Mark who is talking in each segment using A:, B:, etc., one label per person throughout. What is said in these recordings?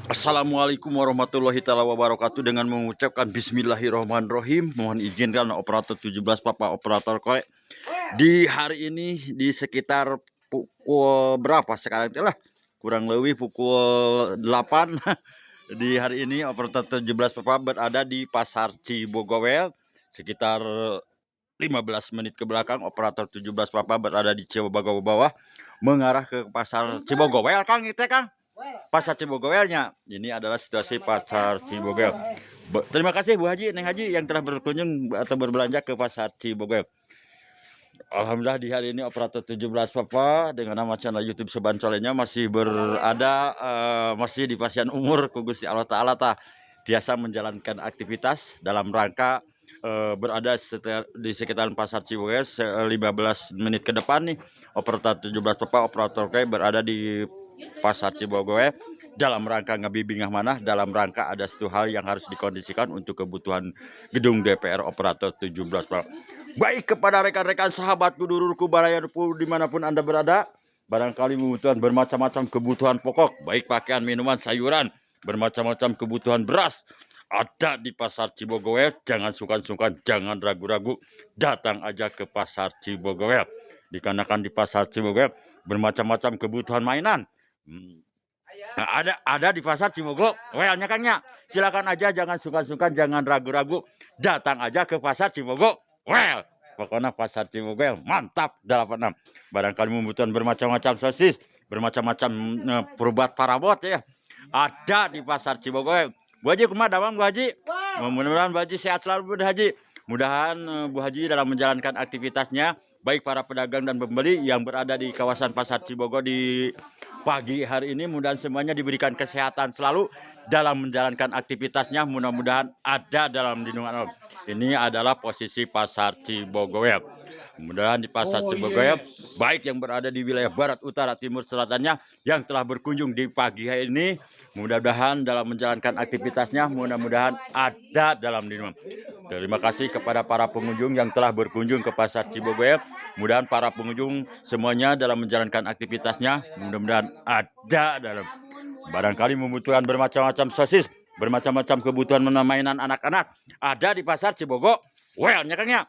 A: Assalamualaikum warahmatullahi taala wabarakatuh. Dengan mengucapkan bismillahirrahmanirrahim, mohon izinkan operator 17 Papa operator koe di hari ini di sekitar pukul berapa sekarang itulah kurang lebih pukul 8 di hari ini operator 17 Papa berada di Pasar Cibogowel sekitar 15 menit ke belakang. Operator 17 Papa berada di Cibogowel bawah mengarah ke Pasar Cibogowel. Kang itu Kang Pasar Cibogowelnya. Ini adalah situasi Pasar Cibogowel. Terima kasih Bu Haji, Neng Haji yang telah berkunjung atau berbelanja ke Pasar Cibogowel. Alhamdulillah di hari ini operator 17 Papa dengan nama channel YouTube Soban Solenya masih berada masih di pasien umur ku Gusti Allah Ta'ala biasa menjalankan aktivitas dalam rangka berada di sekitar Pasar Cibogowel 15 menit ke depan nih. Operator 17 Papa operator kayak berada di Pasar Cibogowel dalam rangka ngebibingah mana, dalam rangka ada satu hal yang harus dikondisikan untuk kebutuhan gedung DPR operator 17 Papa. Baik kepada rekan-rekan sahabatku, dulurku, barayaku dimanapun Anda berada, barangkali membutuhkan bermacam-macam kebutuhan pokok, baik pakaian, minuman, sayuran, bermacam-macam kebutuhan beras, ada di Pasar Cibogowel. Jangan sungkan-sungkan, jangan ragu-ragu, datang aja ke Pasar Cibogowel. Dikarenakan di Pasar Cibogowel bermacam-macam kebutuhan mainan. Nah, ada di Pasar Cibogowel, Kangnya. Silakan aja, jangan sungkan-sungkan, jangan ragu-ragu, datang aja ke Pasar Cibogowel. Pokoknya Pasar Cibogowel mantap 86. Barangkali membutuhkan bermacam-macam sosis, bermacam-macam perubat parabot ya. Ada di Pasar Cibogowel. Bu Haji kumaha Bang Bu Haji? Mudah-mudahan Bu Haji sehat selalu Bu Haji. Mudahan Bu Haji dalam menjalankan aktivitasnya, baik para pedagang dan pembeli yang berada di kawasan Pasar Cibogowel di pagi hari ini, mudah-mudahan semuanya diberikan kesehatan selalu dalam menjalankan aktivitasnya. Mudah-mudahan ada dalam lindungan Allah. Ini adalah posisi Pasar Cibogowel. Mudah-mudahan di Pasar Cibogowel, baik yang berada di wilayah barat, utara, timur, selatannya, yang telah berkunjung di pagi hari ini, mudah-mudahan dalam menjalankan aktivitasnya, mudah-mudahan ada dalam lindungan. Terima kasih kepada para pengunjung yang telah berkunjung ke Pasar Cibogowel. Mudah-mudahan para pengunjung semuanya dalam menjalankan aktivitasnya, mudah-mudahan ada dalam. Barangkali membutuhkan bermacam-macam sosis, bermacam-macam kebutuhan mainan anak-anak, ada di Pasar Cibogowel. Kangnya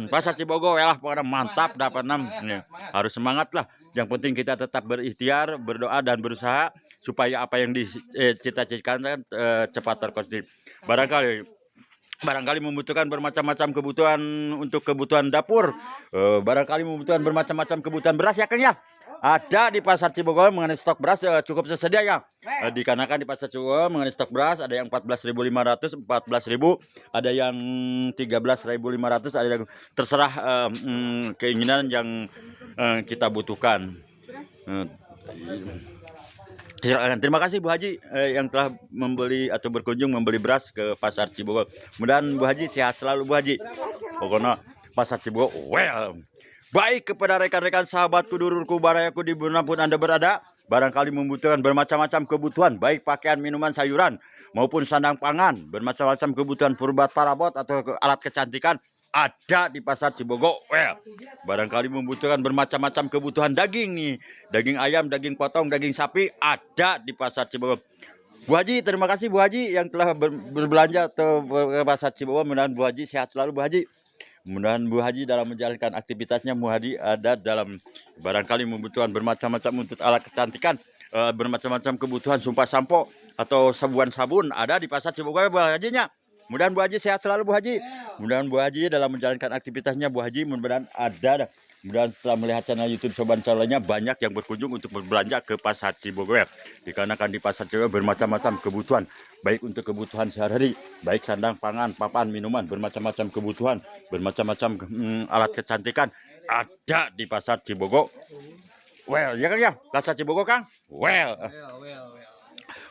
A: Pasar Cibogowel lah, pokoknya mantap dapat 6 ya. Harus semangat lah. Yang penting kita tetap berikhtiar, berdoa dan berusaha supaya apa yang dicita-citakan cepat terkonsumsi. Barangkali membutuhkan bermacam-macam kebutuhan untuk kebutuhan dapur, barangkali membutuhkan bermacam-macam kebutuhan beras ya Kang ya. Ada di Pasar Cibogowel mengenai stok beras cukup tersedia ya. Dikarenakan di Pasar Cibogowel mengenai stok beras ada yang 14.500, 14.000, ada yang 13.500, ada yang terserah keinginan yang kita butuhkan. Terima kasih Bu Haji yang telah membeli atau berkunjung membeli beras ke Pasar Cibogowel. Mudah-mudahan Bu Haji sehat selalu Bu Haji. Pokoknya Pasar Cibogowel. Baik kepada rekan-rekan sahabatku, dulurku, barayaku dimanapun Anda berada, barangkali membutuhkan bermacam-macam kebutuhan, baik pakaian, minuman, sayuran, maupun sandang pangan, bermacam-macam kebutuhan perubat parabot atau alat kecantikan, ada di Pasar Cibogowel. Barangkali membutuhkan bermacam-macam kebutuhan daging nih, daging ayam, daging potong, daging sapi, ada di Pasar Cibogowel. Bu Haji, terima kasih Bu Haji yang telah berbelanja atau ke Pasar Cibogowel. Mudah-mudahan Bu Haji sehat selalu Bu Haji. Mudah-mudahan Bu Haji dalam menjalankan aktivitasnya, Bu Haji ada dalam barangkali membutuhkan bermacam-macam untuk alat kecantikan, bermacam-macam kebutuhan sumpah sampo atau sabun ada di Pasar Cibogowel Bu Hajinya. Mudah-mudahan Bu Haji sehat selalu Bu Haji. Mudah-mudahan Bu Haji dalam menjalankan aktivitasnya Bu Haji, mudah-mudahan ada. Mudah-mudahan setelah melihat channel YouTube Soban Calonnya banyak yang berkunjung untuk berbelanja ke Pasar Cibogowel. Dikarenakan di Pasar Cibogowel bermacam-macam kebutuhan, baik untuk kebutuhan sehari-hari, baik sandang pangan, papan, minuman, bermacam-macam kebutuhan, bermacam-macam alat kecantikan, ada di Pasar Cibogowel. Ya Kang ya, Pasar Cibogowel Kang.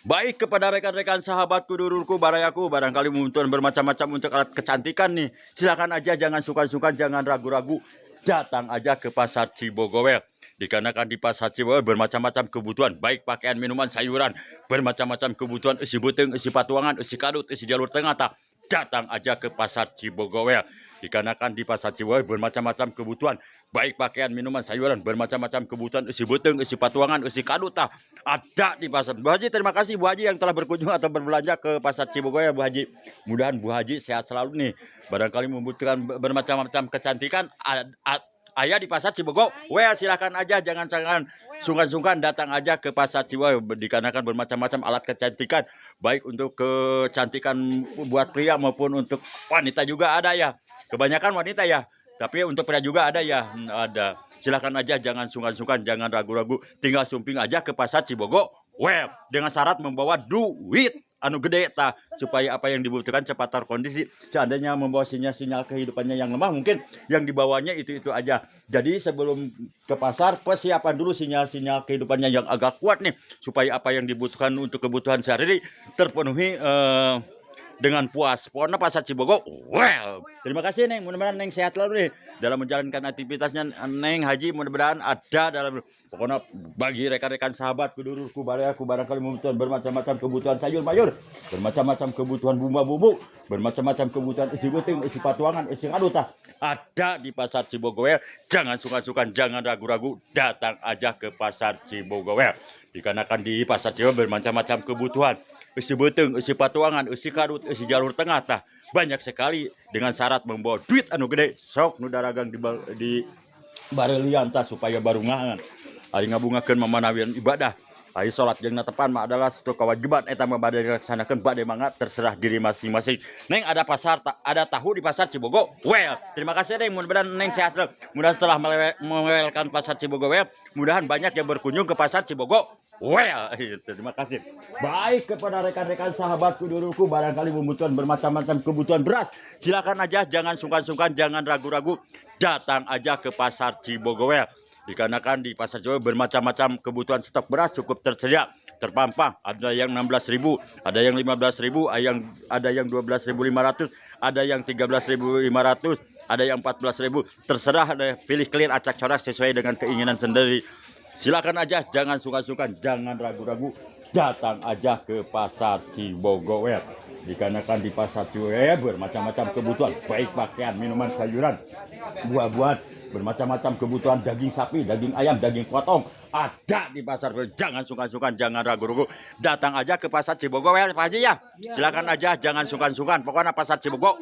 A: Baik kepada rekan-rekan sahabatku, dulurku, barayaku, barangkali membutuhkan bermacam-macam untuk alat kecantikan nih, silakan aja, jangan sungkan-sungkan, jangan ragu-ragu, datang aja ke Pasar Cibogowel. Dikarenakan di Pasar Cibogowel bermacam-macam kebutuhan, baik pakaian, minuman, sayuran, bermacam-macam kebutuhan, isi buteng, isi patuangan, isi kadut, isi jalur tengah, datang aja ke Pasar Cibogowel. Dikarenakan di pasar Cibogowe bermacam-macam kebutuhan, baik pakaian, minuman, sayuran, bermacam-macam kebutuhan, isi beteng, isi patuangan, isi kaduta, ada di pasar. Bu Haji, terima kasih Bu Haji yang telah berkunjung atau berbelanja ke pasar Cibogowe ya Bu Haji. Mudahan Bu Haji sehat selalu nih. Barangkali membutuhkan bermacam-macam kecantikan, ayah di pasar Cibogowe, silakan aja, jangan sungkan-sungkan datang aja ke pasar Cibogowe. Dikarenakan bermacam-macam alat kecantikan, baik untuk kecantikan buat pria maupun untuk wanita juga ada ya. Kebanyakan wanita ya, tapi untuk pria juga ada ya. Ada. Silakan aja, jangan sungkan-sungkan, jangan ragu-ragu, tinggal sumping aja ke pasar Cibogowe. Dengan syarat membawa duit anu gede supaya apa yang dibutuhkan cepat terkondisi. Seandainya membawa sinyal kehidupannya yang lemah, mungkin yang dibawanya itu aja. Jadi sebelum ke pasar, persiapan dulu sinyal kehidupannya yang agak kuat nih, supaya apa yang dibutuhkan untuk kebutuhan sehari-hari terpenuhi dengan puas. Pokoknya pasar Cibogowe, terima kasih Neng, mudah-mudahan Neng sehat selalu nih dalam menjalankan aktivitasnya. Neng Haji mudah-mudahan ada dalam, pokoknya bagi rekan-rekan sahabat kudurku barangkali membutuhkan bermacam-macam kebutuhan sayur mayur, bermacam-macam kebutuhan bumbu, bermacam-macam kebutuhan isi beteng, isi patuangan, isi aduta, ada di pasar Cibogowe. Jangan sungkan-sungkan, jangan ragu-ragu, datang aja ke pasar Cibogowe. Dikarenakan di pasar Cibogowe bermacam-macam kebutuhan, isi beteng, isi patuangan, isi kadut, isi jalur tengah banyak sekali, dengan syarat membawa duit anu gede. Sok nu daragang di barelian supaya barungangan ari ngabungakeun mamanawian ibadah, ari salat jeung natepan mah adalah satu kewajiban eta mah bade dilaksanakeun bade mangga terserah diri masing-masing. Neng ada ada tahu di pasar Cibogowe. Terima kasih Neng, mudah-mudahan Neng sehat selalu. Mudah setelah melewatkan pasar Cibogowe, mudahan banyak yang berkunjung ke pasar Cibogowe. Terima kasih. Baik kepada rekan-rekan sahabatku duluku, barangkali membutuhkan bermacam-macam kebutuhan beras, silakan aja, jangan sungkan-sungkan, jangan ragu-ragu, datang aja ke pasar Cibogowe. Dikarenakan di pasar Cibogowe bermacam-macam kebutuhan stok beras cukup tersedia, terpampang. Ada yang 16.000, ada yang 15.000, ada yang 12.500, ada yang 13.500, ada yang 14.000. Terserah, pilih clear acak corak sesuai dengan keinginan sendiri. Silakan aja, jangan sungkan-sungkan, jangan ragu-ragu, datang aja ke pasar Cibogowe. Dikarenakan di pasar Cibogowe bermacam-macam kebutuhan, baik pakaian, minuman, sayuran, buah-buahan, bermacam-macam kebutuhan, daging sapi, daging ayam, daging potong, ada di pasar. Jangan sungkan-sungkan, jangan ragu-ragu, datang aja ke pasar Cibogowe Pak Haji ya. Silakan aja, jangan sungkan-sungkan, pokoknya pasar Cibogowe.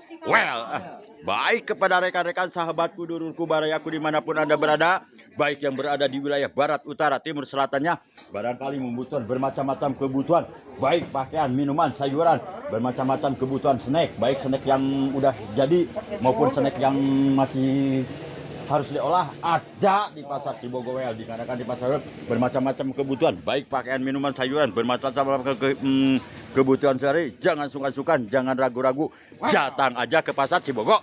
A: Baik kepada rekan-rekan sahabatku dulurku barayaku dimanapun Anda berada, baik yang berada di wilayah barat, utara, timur, selatannya, barangkali membutuhkan bermacam-macam kebutuhan, baik pakaian, minuman, sayuran, bermacam-macam kebutuhan snack, baik snack yang udah jadi maupun snack yang masih harus diolah, ada di pasar Cibogowe. Dikarenakan di pasar bermacam-macam kebutuhan, baik pakaian, minuman, sayuran, bermacam-macam kebutuhan sehari. Jangan sungkan-sungkan, jangan ragu-ragu, datang aja ke pasar Cibogowe.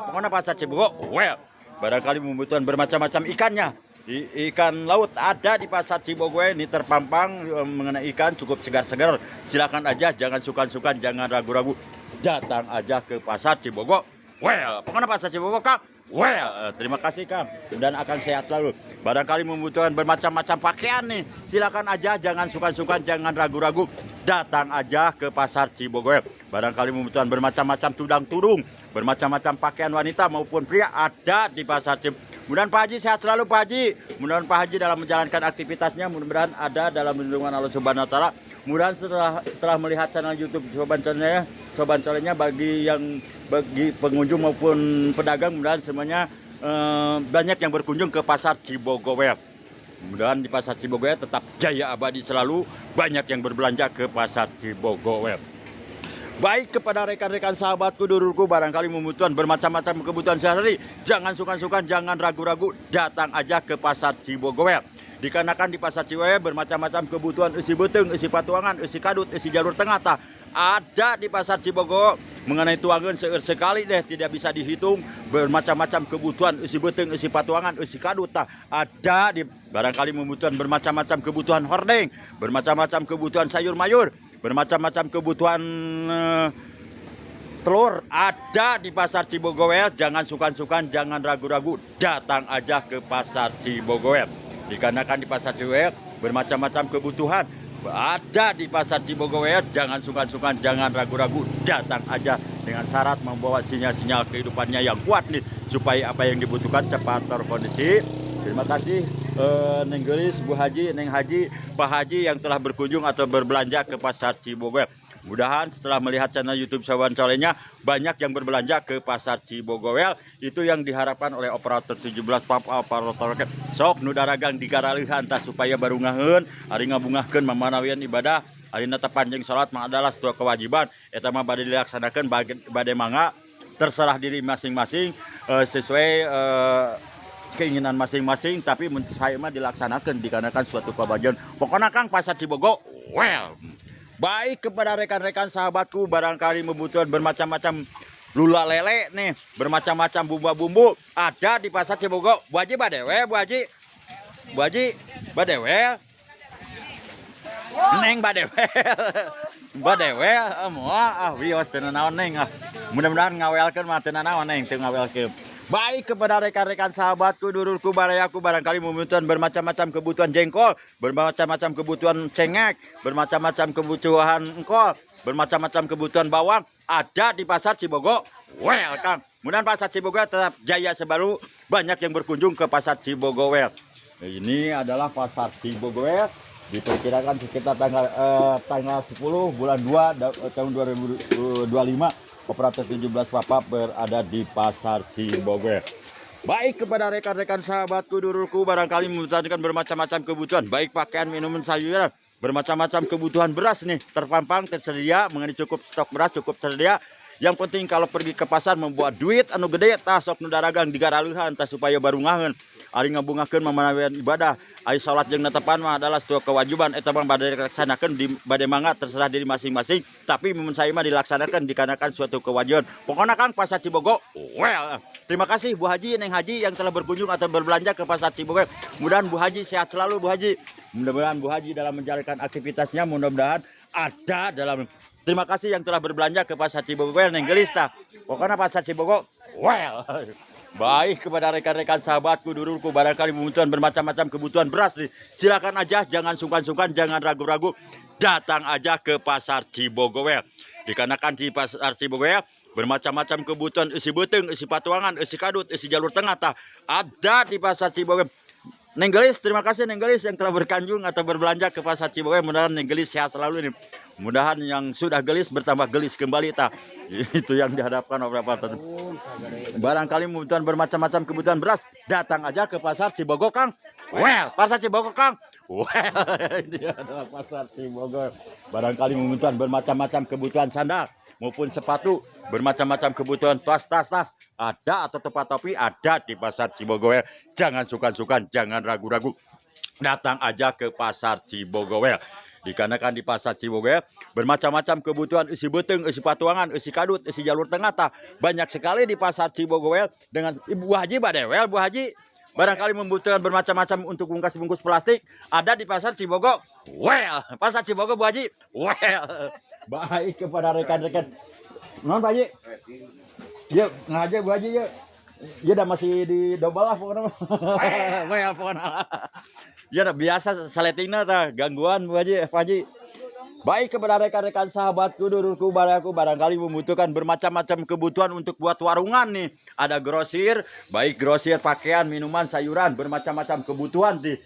A: Pokoknya pasar Cibogowe, barangkali membutuhkan bermacam-macam ikannya. Ikan laut ada di pasar Cibogowe, ini terpampang mengenai ikan cukup segar-segar. Silakan aja, jangan sungkan-sungkan, jangan ragu-ragu, datang aja ke pasar Cibogowe. Pokoknya pasar Cibogowe Kang. Terima kasih Kang, dan akan sehat selalu. Barangkali membutuhkan bermacam-macam pakaian nih, silakan aja, jangan sungkan-sungkan, jangan ragu-ragu, datang aja ke pasar Cibogowe. Barangkali membutuhkan bermacam-macam tudang-tudung, bermacam-macam pakaian wanita maupun pria, ada di pasar Cibogowe. Mudah-mudahan Pak Haji sehat selalu Pak Haji. Mudah-mudahan Pak Haji dalam menjalankan aktivitasnya, mudah-mudahan ada dalam lindungan Allah Subhanahu wa taala. Mudah-mudahan setelah melihat channel YouTube Soban Channelnya, bagi pengunjung maupun pedagang, mudah-mudahan semuanya banyak yang berkunjung ke pasar Cibogowe. Mudah-mudahan di pasar Cibogowe tetap jaya abadi selalu, banyak yang berbelanja ke pasar Cibogowe. Baik kepada rekan-rekan sahabatku dulurku, barangkali membutuhkan bermacam-macam kebutuhan sehari-hari, jangan sungkan-sungkan, jangan ragu-ragu, datang aja ke pasar Cibogowe. Dikarenakan di pasar Cibogowe bermacam-macam kebutuhan, isi beteng, isi patuangan, isi kadut, isi jalur tengah ada di pasar Cibogowe. Mengenai tuangan sekali deh, tidak bisa dihitung. Bermacam-macam kebutuhan, isi beteng, isi patuangan, isi kadut ada di. Barangkali membutuhkan bermacam-macam kebutuhan hordeng, bermacam-macam kebutuhan sayur mayur, bermacam-macam kebutuhan telur, ada di pasar Cibogowe. Jangan sungkan-sungkan, jangan ragu-ragu, datang aja ke pasar Cibogowe. Dikarenakan di pasar Cibogowe bermacam-macam kebutuhan, ada di pasar Cibogowe. Jangan sungkan-sungkan, jangan ragu-ragu, datang aja, dengan syarat membawa sinyal-sinyal kehidupannya yang kuat nih supaya apa yang dibutuhkan cepat terkondisi. Terima kasih Neng Gelis, Bu Haji, Neng Haji, Pak Haji yang telah berkunjung atau berbelanja ke Pasar Cibogowel. Mudahan setelah melihat channel YouTube Sawan Colenya banyak yang berbelanja ke Pasar Cibogowel. Itu yang diharapkan oleh operator 17 papa operator sok nu daragang digaralihan tah supaya barungaheun ari ngabungahkeun mamanawian ibadah ari nata panjang salat mah adalah sebuah kewajiban eta mah bade dilaksanakeun bade mangga terserah diri masing-masing sesuai keinginan masing-masing, tapi saya mah dilaksanakan dikarenakan suatu kewajiban. Pokoknya Kang Pasar Cibogowel baik kepada rekan-rekan sahabatku barangkali membutuhkan bermacam-macam lula lele nih, bermacam-macam bumbu-bumbu ada di Pasar Cibogowel. Bu Haji badewe, Bu Haji. Bu Haji badewe. Neng badewe. Badewe moal wios teu naon Neng mudah-mudahan ngawelkeun mah teu naon Neng teu ngawelkeun. Baik kepada rekan-rekan sahabatku, dulurku, barayaku barangkali membutuhkan bermacam-macam kebutuhan jengkol, bermacam-macam kebutuhan cengek, bermacam-macam kebutuhan engkol, bermacam-macam kebutuhan bawang ada di Pasar Cibogowel. Kang, mudah-mudahan Pasar Cibogowel tetap jaya sebaru, banyak yang berkunjung ke Pasar Cibogowel. Ini adalah Pasar Cibogowel, diperkirakan sekitar tanggal 10 bulan 2 tahun 2025. Operator 17 papa berada di Pasar Cibogowel. Baik kepada rekan-rekan sahabatku, dulurku barangkali membutuhkan bermacam-macam kebutuhan, baik pakaian, minuman, sayuran, bermacam-macam kebutuhan beras nih terpampang tersedia, mengenai cukup stok beras cukup tersedia. Yang penting kalau pergi ke pasar membawa duit anu gede tah sok nu daragang digaralihan tah supaya barungaheun ari ngabungakeun mamanawian ibadah ari salat jeung netepan mah adalah sebuah kewajiban eta mah bade dilaksanakeun di bade mangga terserah diri masing-masing, tapi mun saya mah dilaksanakan dikarenakan suatu kewajiban. Pokoknya Kang Pasar Cibogowel. Terima kasih Bu Haji, Neng Haji yang telah berkunjung atau berbelanja ke Pasar Cibogowel. Mudah-mudahan Bu Haji sehat selalu Bu Haji. Mudah-mudahan Bu Haji dalam menjalankan aktivitasnya mudah-mudahan ada dalam. Terima kasih yang telah berbelanja ke Pasar Cibogowel Neng Gelis tah. Pokoknya Pasar Cibogowel. Baik kepada rekan-rekan sahabatku, dulurku barangkali membutuhkan bermacam-macam kebutuhan beras nih. Silakan aja, jangan sungkan-sungkan, jangan ragu-ragu. Datang aja ke Pasar Cibogowel. Dikarenakan di Pasar Cibogowel bermacam-macam kebutuhan isi beteng, isi patuangan, isi kadut, isi jalur tengah tah ada di Pasar Cibogowel. Neng Gelis, terima kasih Neng Gelis yang telah berkunjung atau berbelanja ke Pasar Cibogowel. Mudah-mudahan Neng Gelis sehat selalu ini. Mudah-mudahan yang sudah gelis bertambah gelis kembali tah. Itu yang dihadapkan oleh Bapak. Barangkali membutuhkan bermacam-macam kebutuhan beras, datang aja ke Pasar Cibogowel Kang. Pasar Cibogowel Kang. Ini adalah Pasar Cibogowel. Barangkali membutuhkan bermacam-macam kebutuhan sandal maupun sepatu, bermacam-macam kebutuhan tas ada atau tempat topi ada di Pasar Cibogowel. Jangan sungkan-sungkan, jangan ragu-ragu. Datang aja ke Pasar Cibogowel. Dikarenakan di Pasar Cibogowel bermacam-macam kebutuhan isi beteng, isi patuangan, isi kadut, isi jalur tengah tah banyak sekali di Pasar Cibogowel. Dengan Ibu Haji badewel, Bu Haji barangkali membutuhkan bermacam-macam untuk bungkus-bungkus plastik ada di Pasar Cibogowel. Pasar Cibogowel Bu Haji. Baik kepada rekan-rekan. Non Pak Haji. Yuk, ngaja Bu Haji yuk. Dia udah masih di double lah pokoknya. Pokoknya. Ya biasa saletingna tah gangguan Bu Haji, Pak Haji. Baik kepada rekan-rekan sahabatku, dulurku, barayaku barangkali membutuhkan bermacam-macam kebutuhan untuk buat warungan nih. Ada grosir, baik grosir pakaian, minuman, sayuran, bermacam-macam kebutuhan nih.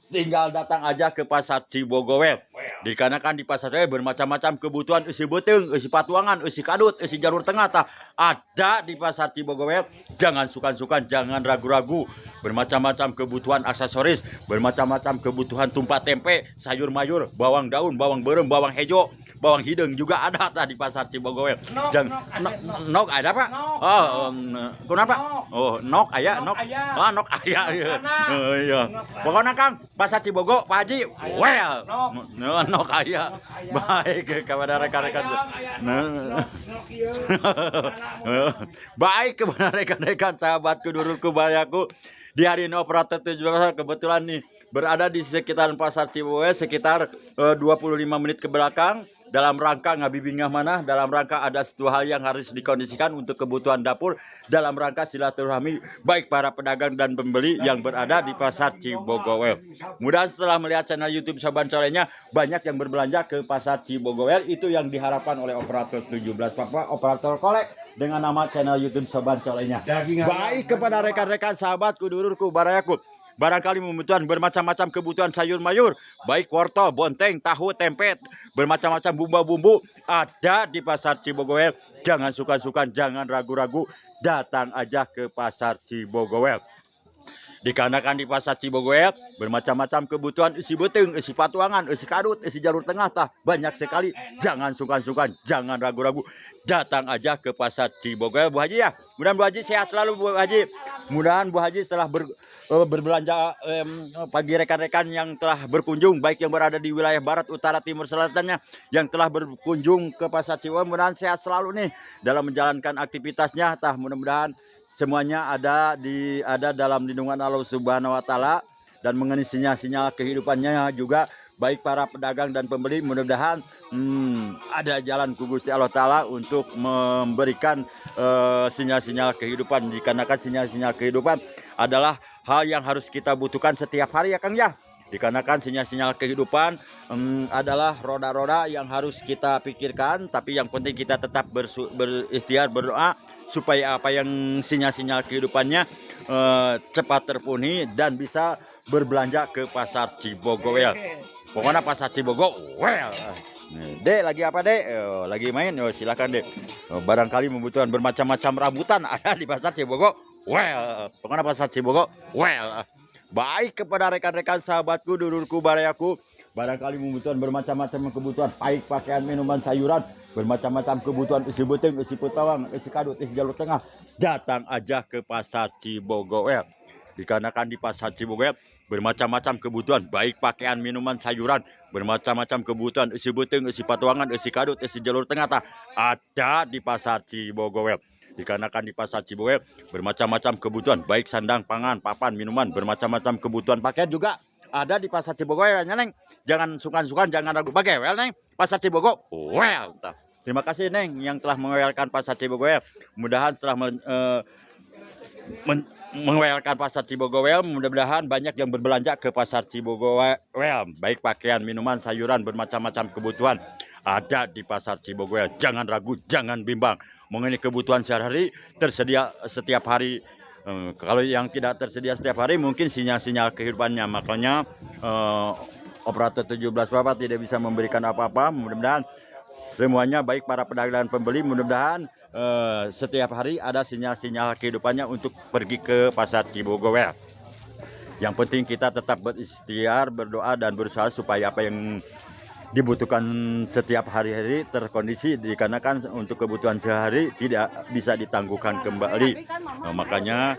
A: Tinggal datang aja ke Pasar Cibogowel. Dikarenakan di Pasar Cibogowel bermacam-macam kebutuhan isi beteng, isi patuangan, isi kadut, isi jalur tengah tah ada di Pasar Cibogowel. Jangan sukan-sukan, jangan ragu-ragu. Bermacam-macam kebutuhan aksesoris, bermacam-macam kebutuhan tumpah tempe, sayur mayur, bawang daun, bawang berem, bawang hejo, bawang hidung juga ada di Pasar Cibogowel. Nok ada Pak? Oh, kenapa? Oh, nok aya, nok. Ah, nok aya. Iya. Pokoknya Kang Pasar Cibogowel Pak Haji. Nok aya. Baik kepada rekan-rekan. Baik kepada rekan-rekan sahabatku, dulurku, barayaku. Di hari ini operator 17 kebetulan nih berada di sekitar Pasar Cibogowel sekitar 25 menit ke belakang. dalam rangka ngabibingah mana, dalam rangka ada satu hal yang harus dikondisikan untuk kebutuhan dapur, dalam rangka silaturahmi baik para pedagang dan pembeli yang berada di pasar Cibogowel. Mudah setelah melihat channel YouTube Soban Colenya banyak yang berbelanja ke pasar Cibogowel, itu yang diharapkan oleh operator 17 Papa, operator kolek dengan nama channel YouTube Soban Colenya. Baik kepada rekan-rekan sahabatku, dulurku, barayaku, barangkali membutuhkan bermacam-macam kebutuhan sayur mayur, baik wortel, bonteng, tahu, tempe, bermacam-macam bumbu-bumbu ada di pasar Cibogowel. Jangan sukan-sukan, jangan ragu-ragu, datang aja ke pasar Cibogowel. Dikarenakan di pasar Cibogowel bermacam-macam kebutuhan, isi beteng, isi patuangan, isi kadut, isi jalur tengah, tah banyak sekali. Jangan sukan-sukan, jangan ragu-ragu, datang aja ke pasar Cibogowel, Bu Haji ya. Mudah-mudahan Bu Haji sehat selalu, Bu Haji. Mudah-mudahan Bu Haji setelah berbelanja bagi rekan-rekan yang telah berkunjung, baik yang berada di wilayah barat, utara, timur, selatannya, yang telah berkunjung ke pasar Cibogowel, mudah-mudahan sehat selalu nih dalam menjalankan aktivitasnya. Tah mudah-mudahan semuanya ada dalam lindungan Allah Subhanahu wa taala dan mengenai sinyal-sinyal kehidupannya juga, baik para pedagang dan pembeli. Mudah-mudahan ada jalan ku Gusti Allah taala untuk memberikan sinyal-sinyal kehidupan, dikarenakan sinyal-sinyal kehidupan adalah hal yang harus kita butuhkan setiap hari ya Kang ya. Dikarenakan sinyal-sinyal kehidupan adalah roda-roda yang harus kita pikirkan, tapi yang penting kita tetap berikhtiar, berdoa supaya apa yang sinyal-sinyal kehidupannya cepat terpenuhi dan bisa berbelanja ke pasar Cibogowel. Pokoknya pasar Cibogowel. Dek lagi apa dek? Lagi main? Silakan dek. Barangkali membutuhkan bermacam-macam rambutan ada di pasar Cibogowel. Pokoknya pasar Cibogowel. Baik kepada rekan-rekan sahabatku, dulurku, barayaku, barangkali membutuhkan bermacam-macam kebutuhan, baik pakaian, minuman, sayuran, bermacam-macam kebutuhan, isi beteng, isi putawang, isi kadut, isi jalur tengah, datang aja ke pasar Cibogowel. Dikarenakan di pasar Cibogowel bermacam-macam kebutuhan, baik pakaian, minuman, sayuran, bermacam-macam kebutuhan, isi beteng, isi patuangan, isi kadut, isi jalur tengah, ada di pasar Cibogowel. Dikarenakan di pasar Cibogowel bermacam-macam kebutuhan, baik sandang, pangan, papan, minuman, bermacam-macam kebutuhan pakaian juga ada di pasar Cibogowel ya Neng. Jangan sukan-sukan, jangan ragu, bagewel Neng, pasar Cibogowel. Terima kasih Neng yang telah mengewelkan pasar Cibogowel. Mudah-mudahan setelah mengewelkan pasar Cibogowel, mudah-mudahan banyak yang berbelanja ke pasar Cibogowel, baik pakaian, minuman, sayuran, bermacam-macam kebutuhan ada di pasar Cibogowel. Jangan ragu, jangan bimbang. Mengenai kebutuhan sehari-hari tersedia setiap hari. Kalau yang tidak tersedia setiap hari mungkin sinyal-sinyal kehidupannya. Makanya operator 17 Papa tidak bisa memberikan apa-apa. Mudah-mudahan semuanya, baik para pedagang dan pembeli, mudah-mudahan setiap hari ada sinyal-sinyal kehidupannya untuk pergi ke pasar Cibogowel. Yang penting kita tetap berikhtiar, berdoa dan berusaha supaya apa yang dibutuhkan setiap hari-hari terkondisi, dikarenakan untuk kebutuhan sehari tidak bisa ditangguhkan kembali. Makanya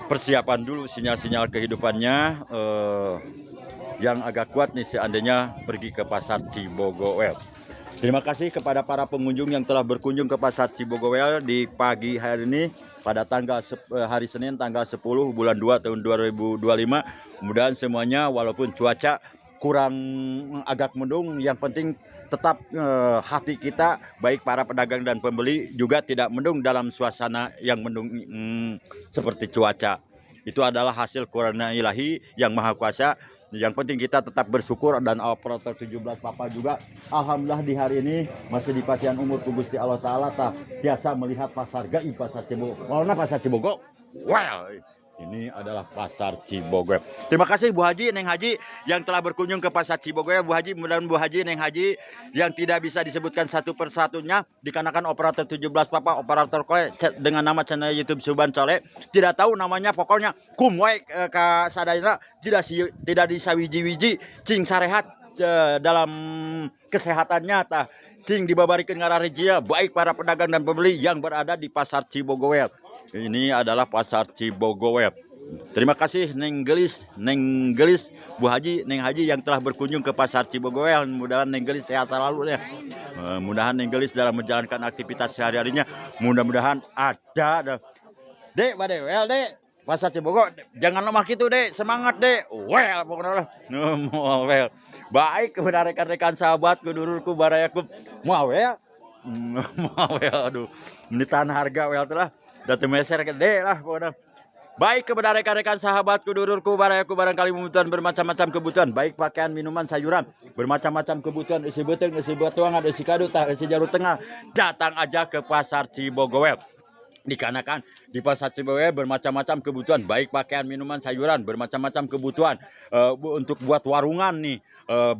A: persiapan dulu sinyal-sinyal kehidupannya yang agak kuat nih seandainya pergi ke pasar Cibogowel. Terima kasih kepada para pengunjung yang telah berkunjung ke pasar Cibogowel di pagi hari ini pada hari Senin tanggal 10 bulan 2 tahun 2025. Mudah-mudahan semuanya walaupun cuaca kurang agak mendung, yang penting tetap hati kita, baik para pedagang dan pembeli juga tidak mendung dalam suasana yang mendung seperti cuaca. Itu adalah hasil kurnia ilahi yang maha kuasa. Yang penting kita tetap bersyukur, dan operator 17 Papa juga alhamdulillah di hari ini masih di pasian umur ku Gusti Allah taala biasa melihat pasar gaib, pasar Cibogowel. Mana pasar Cibogowel? Ini adalah pasar Cibogowel. Terima kasih Bu Haji, Neng Haji yang telah berkunjung ke pasar Cibogowel. Bu Haji, mudah-mudahan Bu Haji, Neng Haji yang tidak bisa disebutkan satu persatunya dikarenakan operator 17 Papa, operator kolek dengan nama channel YouTube Soban Colek, tidak tahu namanya, pokoknya kumwek ka sadayana tidak disawiji-wiji cing sarehat dalam kesehatannya cing dibabarikan ngaranejia, baik para pedagang dan pembeli yang berada di pasar Cibogowel. Ini adalah pasar Cibogowel. Terima kasih Neng Gelis, Bu Haji, Neng Haji yang telah berkunjung ke pasar Cibogowel. Mudah-mudahan Neng Gelis sehat selalu ya. Mudah-mudahan Neng Gelis dalam menjalankan aktivitas sehari-harinya, mudah-mudahan ada. Dek, badewel dek, pasar Cibogowel, jangan lemah gitu dek, semangat dek. Well, pokoknya well. Baik kepada rekan-rekan sahabatku, dulurku, barayaku. Mau ya? Mau ya, aduh. Menitan harga wel telah. Datu meser gede lah pokoknya. Baik kepada rekan-rekan sahabatku, dulurku, barayaku, barangkali membutuhkan bermacam-macam kebutuhan, baik pakaian, minuman, sayuran, bermacam-macam kebutuhan, isi beteng, isi batuangan, isi kadut, isi jalur tengah, datang aja ke Pasar Cibogowel. Dikarenakan di Pasar Cibogowel bermacam-macam kebutuhan, baik pakaian, minuman, sayuran, bermacam-macam kebutuhan untuk buat warungan nih,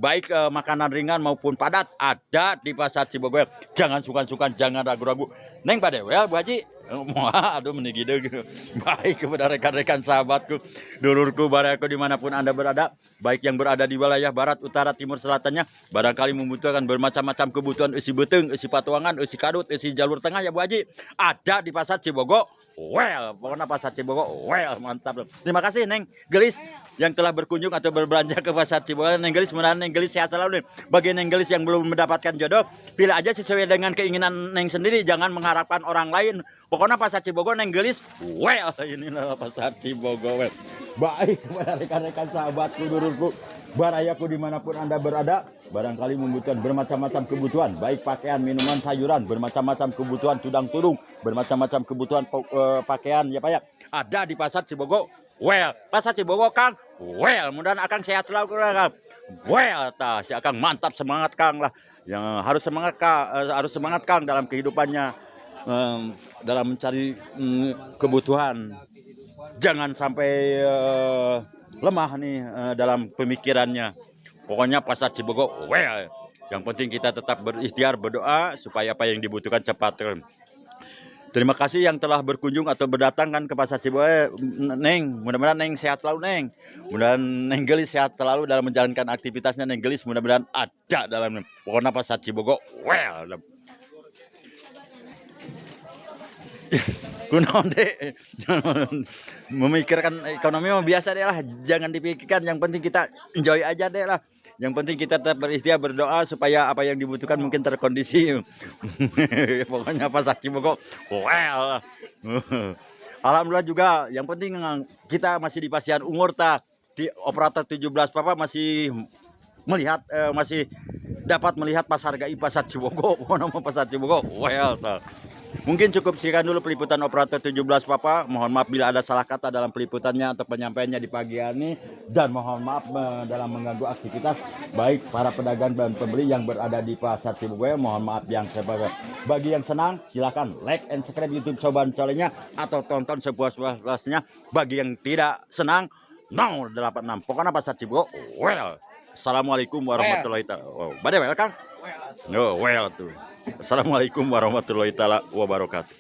A: baik makanan ringan maupun padat ada di Pasar Cibogowel. Jangan sungkan-sungkan, jangan ragu-ragu. Neng Padewel, Bu Haji. Aduh menigide gitu. Baik kepada rekan-rekan sahabatku, dulurku, barayaku dimanapun Anda berada, baik yang berada di wilayah barat, utara, timur, selatannya, barangkali membutuhkan bermacam-macam kebutuhan isi beteng, isi patuangan, isi kadut, isi jalur tengah ya Bu Haji, ada di Pasar Cibogo. Well, pokoknya Pasar Cibogo, well, mantap. Terima kasih Neng Gelis yang telah berkunjung atau berbelanja ke Pasar Cibogowel. Neng Gelis, mudah-mudahan Neng Gelis sehat selalu nih. Bagi Neng Gelis yang belum mendapatkan jodoh, pilih aja sesuai dengan keinginan Neng sendiri, jangan mengharapkan orang lain. Pokoknya Pasar Cibogowel Neng Gelis, well, inilah Pasar Cibogowel. Baik kepada rekan-rekan sahabatku, dulurku, barayaku dimanapun Anda berada, barangkali membutuhkan bermacam-macam kebutuhan, baik pakaian, minuman, sayuran, bermacam-macam kebutuhan tudang-tudung, bermacam-macam kebutuhan pakaian ya Pak ya, ada di Pasar Cibogo. Well, Pasar Cibogo Kang, well, mudah-mudahan Akang sehat selalu Kang. Well, si Akang mantap, semangat Kang lah. Yang harus semangat Kang dalam kehidupannya, dalam mencari kebutuhan. Jangan sampai lemah nih dalam pemikirannya. Pokoknya Pasar Cibogo, well, yang penting kita tetap berikhtiar, berdoa supaya apa yang dibutuhkan cepat turun. Terima kasih yang telah berkunjung atau berdatangan ke Pasar Cibogo, Neng. Mudah-mudahan Neng sehat selalu, Neng. Mudah-mudahan Neng Gelis sehat selalu dalam menjalankan aktivitasnya. Neng Gelis mudah-mudahan ada dalam pokoknya Pasar Cibogo, well. Kunaon deh, memikirkan ekonomi mah biasa deh lah, jangan dipikirkan, yang penting kita enjoy aja deh lah. Yang penting kita tetap berikhtiar, berdoa supaya apa yang dibutuhkan mungkin terkondisi. Pokoknya Pasar Cibogo, well. Alhamdulillah juga, yang penting kita masih di Pasian Ungur di operator 17 Papa masih melihat masih dapat melihat pasar gaib Pasar Cibogo. Nama Pasar Cibogo, well. Mungkin cukup sekian dulu peliputan operator 17 Papa. Mohon maaf bila ada salah kata dalam peliputannya atau penyampaiannya di pagi hari ini. Dan mohon maaf dalam mengganggu aktivitas baik para pedagang dan pembeli yang berada di Pasar Cibogowel. Mohon maaf yang sebagainya. Bagi yang senang silakan like and subscribe YouTube Soban Colenya atau tonton sepuas-puasnya. Bagi yang tidak senang, no 86. Pokoknya Pasar Cibogowel, well. Assalamualaikum warahmatullahi wabarakatuh. Kang. Oh, well tuh. Assalamualaikum warahmatullahi wabarakatuh.